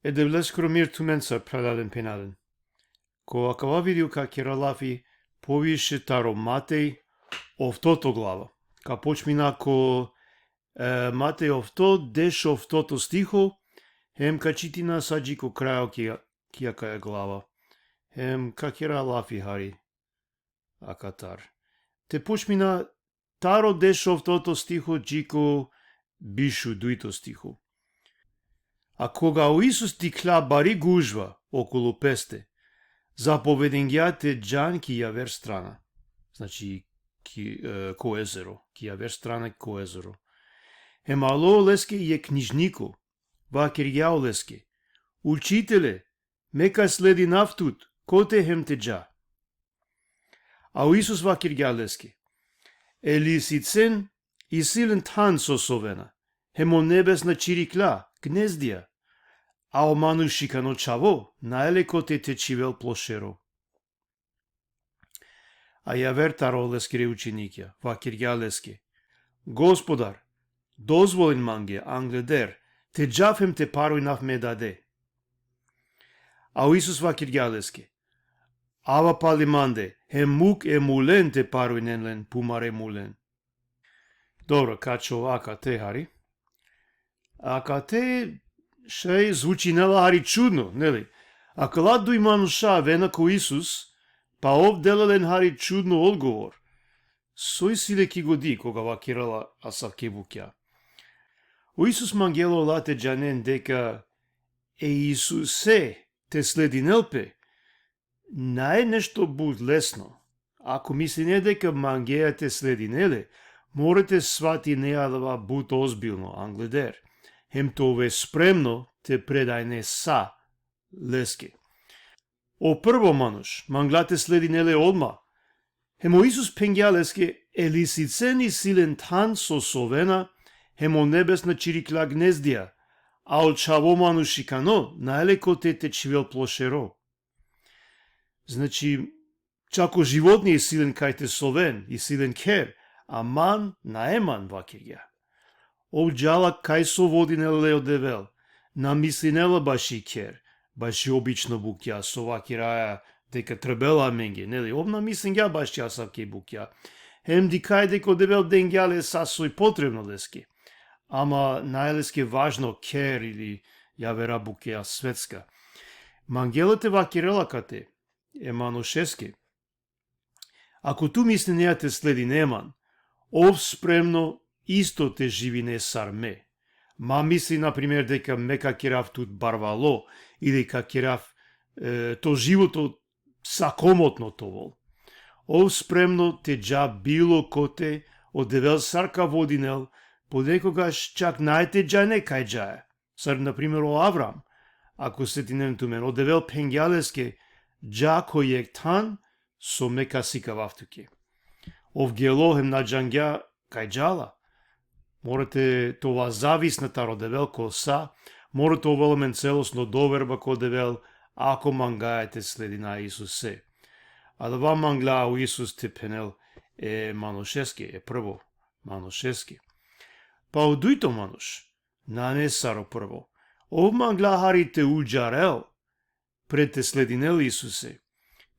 Edevles kromir tumensa praladен пенаден. Ко акава видео ка кералафи повише таро Матеј овтото глава. Ка почмина ко Матеј овто, деш овтото стихо, хем ка читина саджи ко крајо кија каја глава. Хем ка кералафи хари акатар. Те почмина таро деш овтото стихо джико бишу дуито стихо. А кога у Исус тикла бари гужва околу песте, заповедењата джан ки ја вер страна. Значи, ко езеро, ки ја вер страна ко езеро. Емало леске е книжнико, вакер јао леске. Учителе, мека следи нафтут, коте хем те джа. А у Исус вакер ја леске. Ели сицен и силен тан сосовена, хемо небесна чирикла, гнездија, а о манушикано чаво, најлеко те течивел плошеро. А ја вертаро лескере ученикја, вакер ја леске. Господар, дозволен манге, англедер, те джафем те парој нав ме даде. А у Исус вакер ја леске. Ава палиманде, хем мук мулен те парој ненлен, пумаре мулен. Добро, качо ака те хари. Ака те шеј звучи нела хари чудно, нели? Ака ладу и мануша вена ко Исус, па ов делален хари чудно одговор. Сој силе ки годи кога вакирала асавке букја. У Исус мангело лате джанен дека Исусе те следи нелпе, нај нешто буд лесно. Ако мисли не дека мангеја те следи неле, морате свати нејадава буд озбилно, англедер. Хем тове спремно те предајне са леске. О прво мануш, манглате следи неле одма. Хемо Исус пенгја леске елисицен и силен тан сосовена, хемо небесна чирикла гнездија, а од чаво манушикано најлеко те течивел плошеро. Значи, чако животни е силен кај те совен и силен кер, а ман наеман вакирја. Ов джалак кај со води неле одевел, намисли нела баши кер, баши обично букја, со вакираја дека требела менге, нели, обна мислен ја баши асавке букја. Хем ди кај дека одевел денгјале сасој потребно леске, ама најлеске важно кер или ја вера букја светска. Мангелете вакирела кате, еманошеске. Ако ту мисли неја те следи неман, ов спремно исто те живи не сарме. Ма мисли, например, дека мека керав тут барвало, или ка керав то живото сакомотно товол. Ов спремно те джа било коте, одевел сарка водинел, подекогаш чак најте джајне кај джаја. Сар, например, о Аврам, ако се ти нентумен, одевел пенгјалеске, джа кој ек тан, со мека сика вафтуке. Ов гелохем на джангја кај джала. Морате това зависна таро девел ко са, морате овелмен целосно доверба ко девел, ако мангајате следи на Исусе. А да вам мангла у Исус те пенел маношеске, прво маношеске. Па у дуито мануш, на не саро прво, ов мангла харите уджарел, пред те слединел Исусе.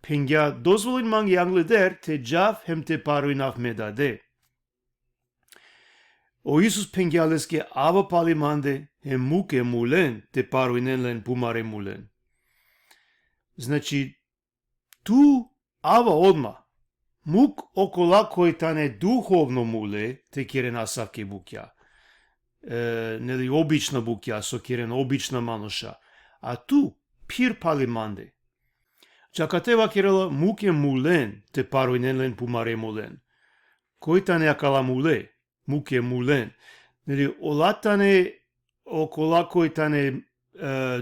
Пенгја дозволен манги англедер, те джав хем те парој нав ме даде. O Isus pengјалеске ава палиманде е мук мулен, те парој ненлен пумаре мулен. Значи, ту ава одма, мук окола кој тане духовно муле, те керен асавке букја. Нели обична букја, со керен обична мануша. А ту, пир палиманде. Чакатева керела мук мулен, те парој ненлен пумаре мулен. Кој тане акала муле? Муке мулен. Нели, олатане окола кој тане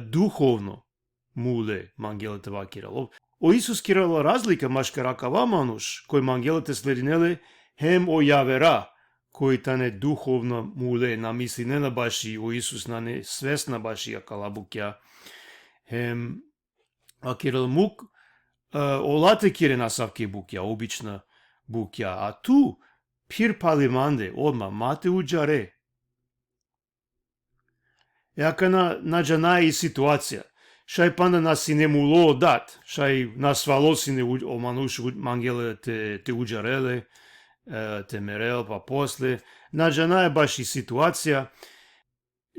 духовно муле, мангелете вакирало. О Исус кирала разлика машкаракава мануш, кој мангелете слединеле, хем о јавера, кој тане духовно муле, намисли не на баши, о Исус на не свесна баши акала букја. Хем вакирал мук, олате кире насавке букја, обична букја, а ту, пир палиманде, одма, мате уджаре. Јака на джана и ситуација. Шај панда на сине муло дат, шај на свало сине омануш мангеле те уџареле, те мерел, па после. На джана е баш и ситуација,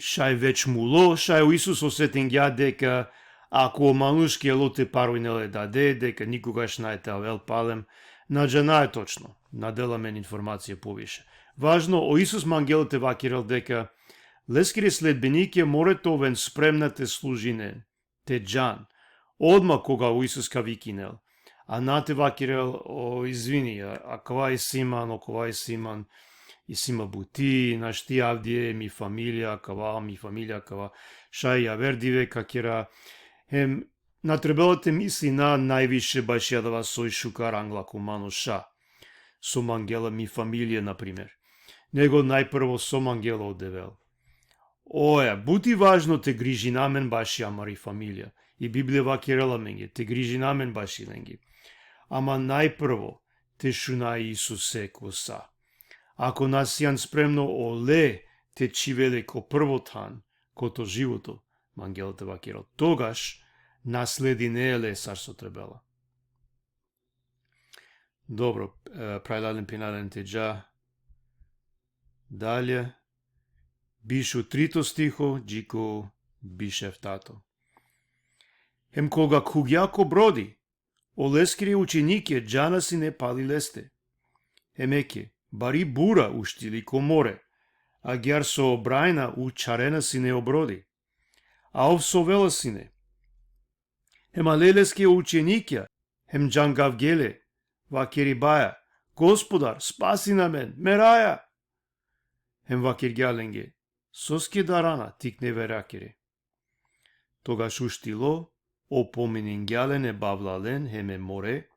шај веќе муло, шај у Исус осетен ја дека ако омануш кело те паројнеле даде, дека никогаш најте авел палем, на джана е точно, надела мен информација повише. Важно, о Исус мангелете вакирал дека лескире следбенике морето вен спремнате служине, те джан, одма кога у Исус ка викинел. А нате вакирел, извини, а кова е Симан, о кова е Симан, и Сима бути, нашти авдие, ми фамилија, кава, шај ја вердиве, какера, на требелате мисли на највише баш ја да вас сој шукар англаку мануша, со мангела ми фамилија, например. Него најпрво со мангела одевел. Оја, бути важно те грижи намен баш ја мари фамилија. И Библија вакерела менге, те грижи намен баш и ленги. Ама најпрво те шуна Исусе коса. Ако нас јан спремно оле те чивеле ко првотан, кото живото, мангелата вакерел, тогаш наследи не еле царство требела. Добро, прајдален пинален теджа. Далje, бишу 3 стихо, джико бишев тато. Хем кога куѓако броди, олескири ученике джана си не пали лесте. Хемеке, бари бура уштили ко море, а гјар со обрајна у чарена си не оброди. А ов со вела си не. Хем алелеске ученике, хем джангав геле, вакери баја, Господар, спаси на мен, мераја. Хем вакир гјаленге, соске дарана тик не веракире. Тогаш уштило, опоменен гјалене бавлален, хеме море,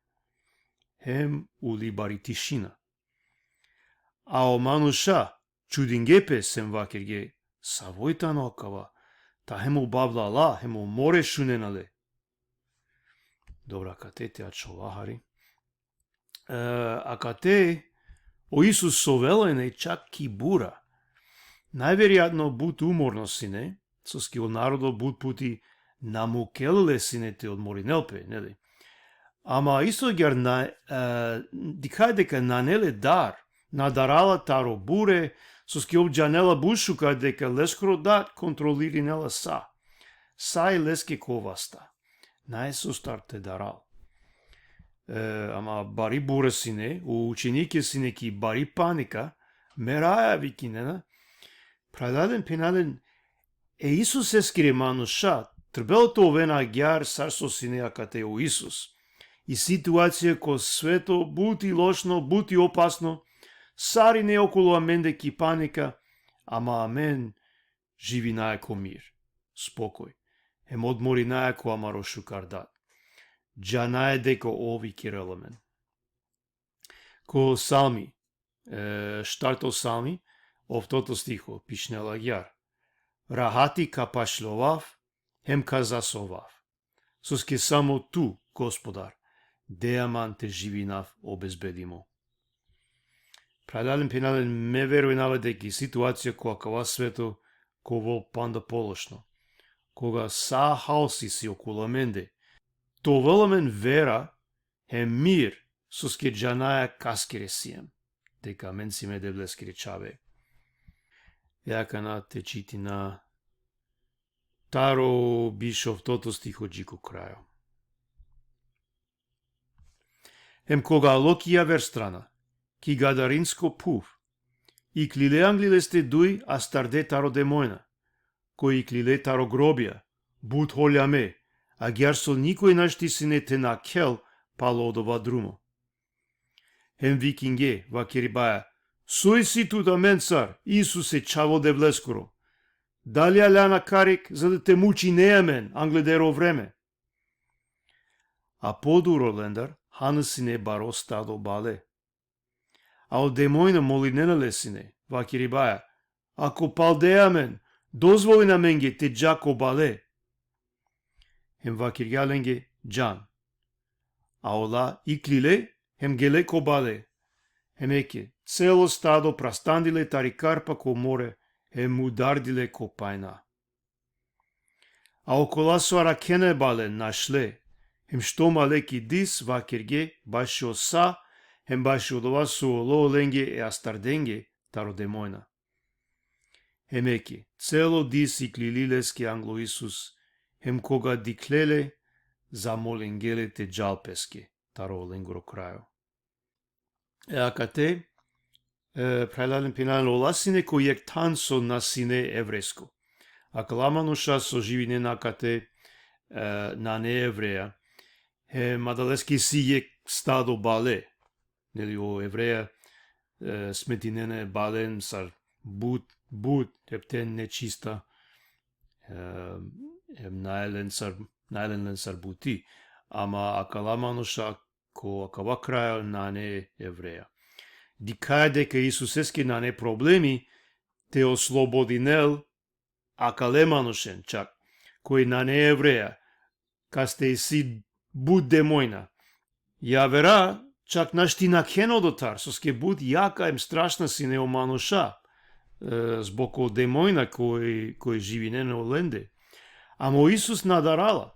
хем ули бари тишина. А омануша, чудингепе сем вакир ге, савојтано акава, та хемо бавлала, хемо море шуненале. Добра, кате те ачолахари. А кате, о Исус совелене чак ки бура. Најверојатно бут уморно сине, со скил народо бут пути намукелеле синете од моринелпе, нели? Ама исто гјар дикај дека нанеле дар, надарала таро буре, со скил джанела бушука дека лескоро да контролири нела са. Са и леске коваста. Најсо старте дарал. Ама бари буре сине, у ученике сине ки бари паника, мераја викинена, прајдаден пенален, Исус ескире мануша, трбелото овена гјар сарсо сине акате у Исус. И ситуација ко свето бути лошно, бути опасно, сари не околу аменде ки паника, ама амен живи најако мир, спокој. Хем одмори најако амарошу кардат. Джана е дека ови киреламен. Ко салми, штарто салми, овтото стихо, пишнела гјар. Рахати ка пашловав, хем ка засовав. Соске само ту, Господар, деаман те живинав обезбедимо. Прајдален пенален ме веројнава дека ситуација која кава свето, ко панда полошно. Кога са хаоси си околу менде, то веламен вера е мир, соске джанаја каскере сием, дека мен си ме деблескире чаве. Јака на те чити на таро бишов тото стихо джико крајо. Хем кога локија верстрана, ки гадаринско пув, и клиле англиле сте дуј а старде таро демојна, кој и клиле таро гробија, бут хољаме, а гјар со никој нашти сине те на кел пало од ова друмо. Хем викинге, вакери баја, сој си тута мен цар, Исусе чаво де влескоро. Дали аляна карик, за да те мучи неја мен, англедеро време. А подуро лендар, хана сине баро стадо бале. А од демојна моли ненеле сине, вакери баја, ако палдеја мен, дозволи на менге те джако бале. Хем вакир јаленге джан. А ола и клиле, хем геле ко бале. Хем еке, цело стадо прастандиле тари карпа ко море, хем удардиле ко пајна. а окола соара кене бален нашле, hem што малеки дис вакерге, башо са, hem башо дова суоло ленге и астарденге, таро демојна. Хемеки, цело дис и клилилески англо Исус, hem кога диклеле, замоленгелете джалпеске, таро ленгоро крајо. Акате, прелален пинален оласине кој ек тансо на сине евреско. Акаламануша со живине накате на неевреја, мадалески си ек стадо бале, нели о евреја сметинене бален сар бут, ептен нечиста, наелен сар бути, ама акаламануша ко акава крајал на не евреја. Дикај дека Исусески на не проблеми, те ослободинел акалеманушен чак, кој на не евреја, касте и си буд демојна. Ја вера, чак наштина кенодотар, соске буд јака им страшна си не омануша, због о демојна кој живи не на оленде. Амо Исус надарала.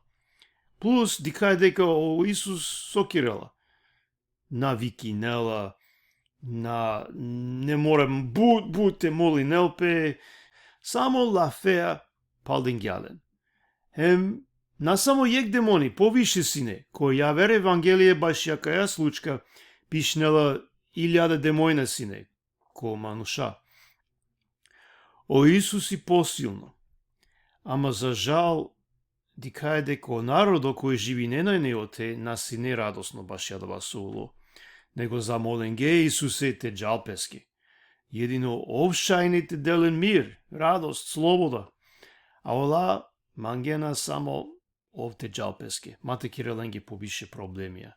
Плюс, дикај дека о Исус сокирела. На викинела, на не морам буд те моли нелпе, само лафеа палдингјален. На само јек демони, повише сине, кој ја вере Евангелие баш јака ја случка, пишнела 1000 демојна сине, ко мануша. О Исус и посилно, ама за жал, дикај дека народо кој живи не на неоте, наси не радосно баш ја да басуло, него замоленге Исусе те джалпески. Едино овшајните делен мир, радост, слобода. А ола мангена само овте джалпески. Мате киреленги побише проблемија.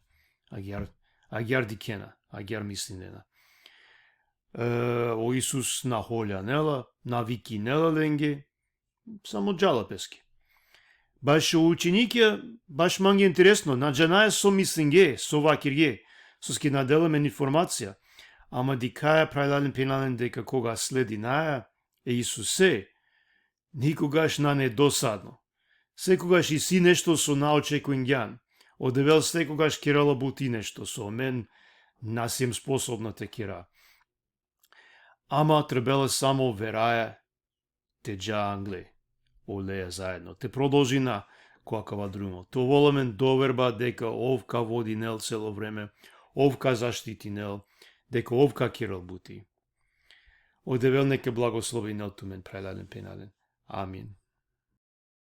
Агјар дикена, агјар мислинена. О Исус на холја нела, на вики нела ленге, само джалапески. Баш ученике, баш манге интересно, на джанаја со мислинге, со вакирге, соски наделемен информација, ама дикаја прајлален пенален дека кога следи наја, Исусе, никогаш на не досадно. Секогаш и си нешто со наочекујан, одевел секогаш керала бути нешто со мен, насем способна те кера. Ама требеле само вераја, те джа англе, олеја заедно, те продолжи на коакава друмо. То волемен доверба дека овка води нел цело време, овка заштити нел, дека овка керал бути. Одевел неке благослови нел тумен прелален пенален. Амин.